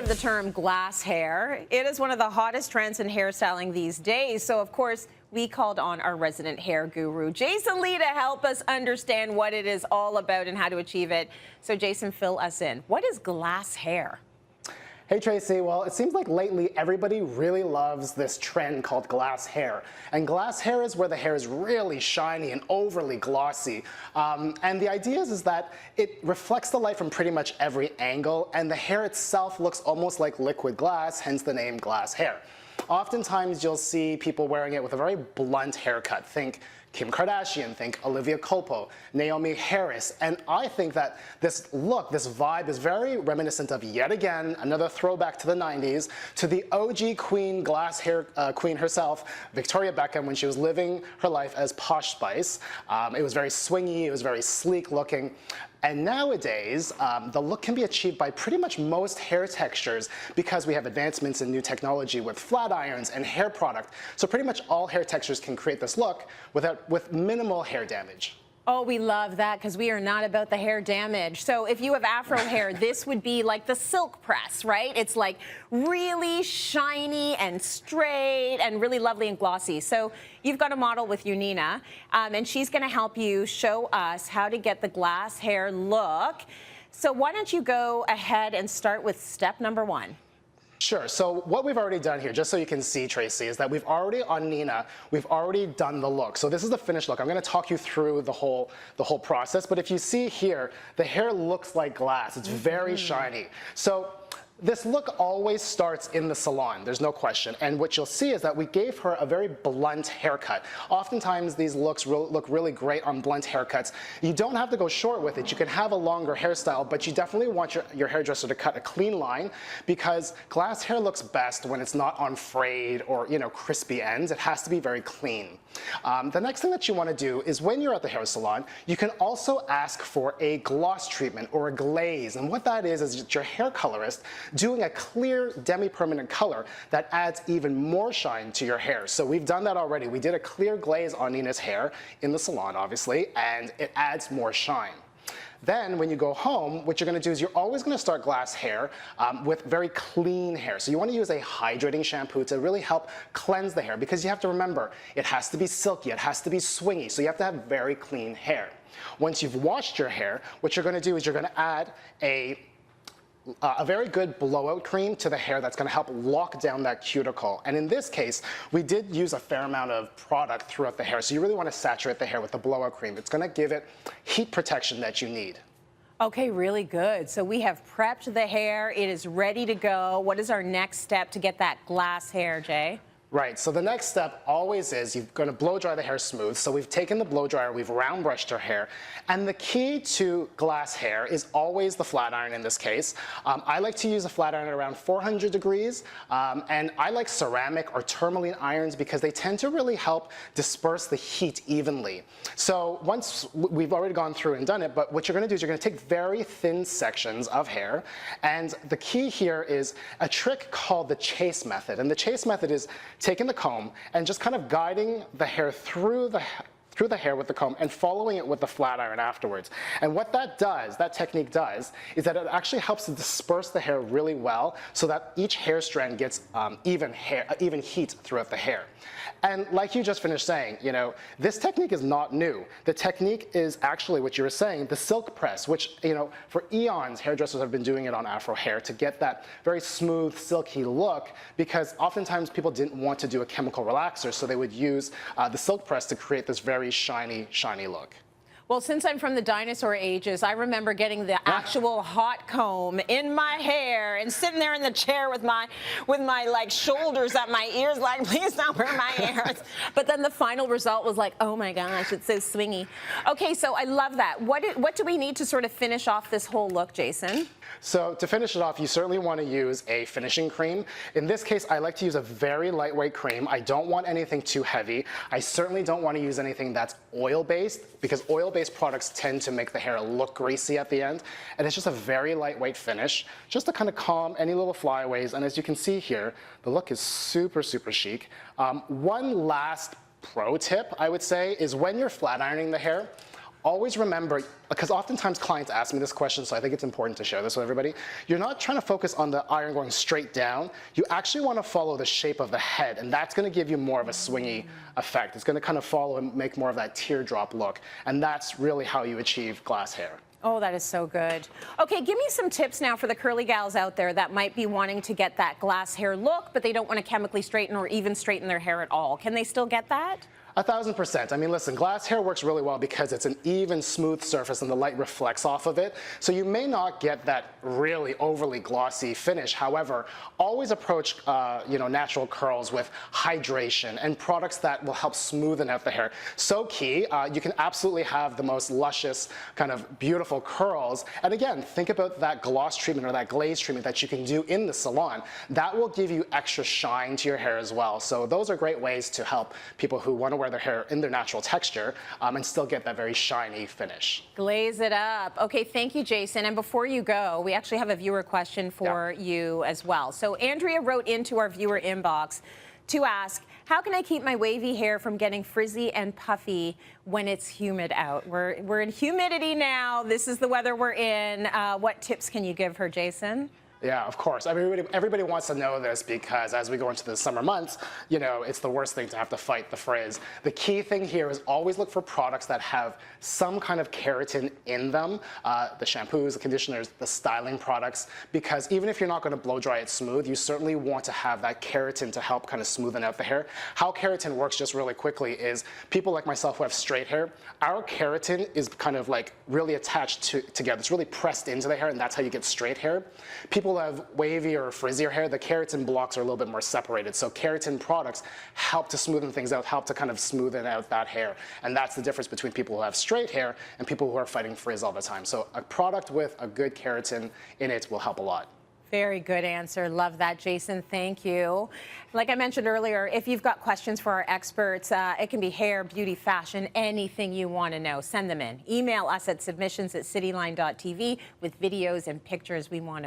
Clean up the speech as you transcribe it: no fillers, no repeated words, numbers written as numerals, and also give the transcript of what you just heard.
the term glass hair. It is one of the hottest trends in hairstyling these days. So, of course, we called on our resident hair guru, Jason Lee, to help us understand what it is all about and how to achieve it. So, Jason, fill us in. What is glass hair? Hey Tracy, well, it seems like lately everybody really loves this trend called glass hair. And glass hair is where the hair is really shiny and overly glossy. And the idea is that it reflects the light from pretty much every angle, and the hair itself looks almost like liquid glass, hence the name glass hair. Oftentimes you'll see people wearing it with a very blunt haircut. Think Kim Kardashian, think Olivia Culpo, Naomi Harris, and I think that this look, this vibe is very reminiscent of, yet again, another throwback to the 90s, to the OG queen, glass hair queen herself, Victoria Beckham, when she was living her life as Posh Spice. It was very swingy, it was very sleek looking. And nowadays, the look can be achieved by pretty much most hair textures because we have advancements in new technology with flat irons and hair product. So pretty much all hair textures can create this look with minimal hair damage. Oh, we love that because we are not about the hair damage. So if you have afro hair, this would be like the silk press, right? It's like really shiny and straight and really lovely and glossy. So you've got a model with you, Nina, and she's going to help you show us how to get the glass hair look. So why don't you go ahead and start with step number one? Sure. So what we've already done here, just so you can see, Tracy, is that we've already, on Nina, we've already done the look. So this is the finished look. I'm going to talk you through the whole process. But if you see here, the hair looks like glass. It's very shiny. So this look always starts in the salon, there's no question. And what you'll see is that we gave her a very blunt haircut. Oftentimes these looks look really great on blunt haircuts. You don't have to go short with it. You can have a longer hairstyle, but you definitely want your hairdresser to cut a clean line because glass hair looks best when it's not on frayed or, you know, crispy ends. It has to be very clean. The next thing that you want to do is when you're at the hair salon, you can also ask for a gloss treatment or a glaze. And what that is your hair colorist doing a clear demi-permanent color that adds even more shine to your hair. So we've done that already. We did a clear glaze on Nina's hair in the salon, obviously, and it adds more shine. Then when you go home, what you're going to do is you're always going to start glass hair with very clean hair. So you want to use a hydrating shampoo to really help cleanse the hair because you have to remember, it has to be silky, it has to be swingy, so you have to have very clean hair. Once you've washed your hair, what you're going to do is you're going to add a very good blowout cream to the hair that's going to help lock down that cuticle. And in this case, we did use a fair amount of product throughout the hair. So you really want to saturate the hair with the blowout cream. It's going to give it heat protection that you need. Okay, really good. So we have prepped the hair. It is ready to go. What is our next step to get that glass hair, Jay? Right, so the next step always is you're going to blow dry the hair smooth. So we've taken the blow dryer, we've round brushed her hair. And the key to glass hair is always the flat iron in this case. I like to use a flat iron at around 400 degrees. And I like ceramic or tourmaline irons because they tend to really help disperse the heat evenly. So once we've already gone through and done it, but what you're going to do is you're going to take very thin sections of hair. And the key here is a trick called the chase method. And the chase method is taking the comb and just kind of guiding the hair through the hair with the comb and following it with the flat iron afterwards. And what that does, that technique does, is that it actually helps to disperse the hair really well so that each hair strand gets even heat throughout the hair. And like you just finished saying, you know, this technique is not new. The technique is actually what you were saying, the silk press, which, you know, for eons, hairdressers have been doing it on afro hair to get that very smooth, silky look because oftentimes people didn't want to do a chemical relaxer, so they would use the silk press to create this very shiny, shiny look. Well, since I'm from the dinosaur ages, I remember getting the actual hot comb in my hair and sitting there in the chair with my like shoulders up my ears, like, please don't burn my ears. But then the final result was like, oh my gosh, it's so swingy. Okay, so I love that. What do we need to sort of finish off this whole look, Jason? So to finish it off, you certainly want to use a finishing cream. In this case, I like to use a very lightweight cream. I don't want anything too heavy. I certainly don't want to use anything that's oil-based because oil-based products tend to make the hair look greasy at the end. And it's just a very lightweight finish, just to kind of calm any little flyaways. And as you can see here, the look is super, super chic. One last pro tip, I would say, is when you're flat ironing the hair, always remember, because oftentimes clients ask me this question, so I think it's important to share this with everybody. You're not trying to focus on the iron going straight down. You actually want to follow the shape of the head, and that's going to give you more of a swingy effect. It's going to kind of follow and make more of that teardrop look, and that's really how you achieve glass hair. Oh, that is so good. Okay, give me some tips now for the curly gals out there that might be wanting to get that glass hair look, but they don't want to chemically straighten or even straighten their hair at all. Can they still get that? 1000%. I mean, listen, glass hair works really well because it's an even, smooth surface and the light reflects off of it. So you may not get that really overly glossy finish. However, always approach natural curls with hydration and products that will help smoothen out the hair. So key. You can absolutely have the most luscious, kind of beautiful curls. And again, think about that gloss treatment or that glaze treatment that you can do in the salon. That will give you extra shine to your hair as well. So those are great ways to help people who want to wear their hair in their natural texture and still get that very shiny finish. Glaze it up. Okay, thank you, Jason. And before you go, we actually have a viewer question for you as well. So Andrea wrote into our viewer inbox to ask, how can I keep my wavy hair from getting frizzy and puffy when it's humid out? We're in humidity now. This is the weather we're in. What tips can you give her, Jason? Yeah, of course. Everybody wants to know this because as we go into the summer months, it's the worst thing to have to fight the frizz. The key thing here is always look for products that have some kind of keratin in them, the shampoos, the conditioners, the styling products, because even if you're not going to blow dry it smooth, you certainly want to have that keratin to help kind of smoothen out the hair. How keratin works, just really quickly, is people like myself who have straight hair, our keratin is kind of like really attached together. It's really pressed into the hair, and that's how you get straight hair. People who have wavy or frizzier hair, the keratin blocks are a little bit more separated. So keratin products help to smoothen things out, help to kind of smoothen out that hair. And that's the difference between people who have straight hair and people who are fighting frizz all the time. So a product with a good keratin in it will help a lot. Very good answer. Love that, Jason. Thank you. Like I mentioned earlier, if you've got questions for our experts, it can be hair, beauty, fashion, anything you want to know. Send them in. Email us at submissions@cityline.tv with videos and pictures we want to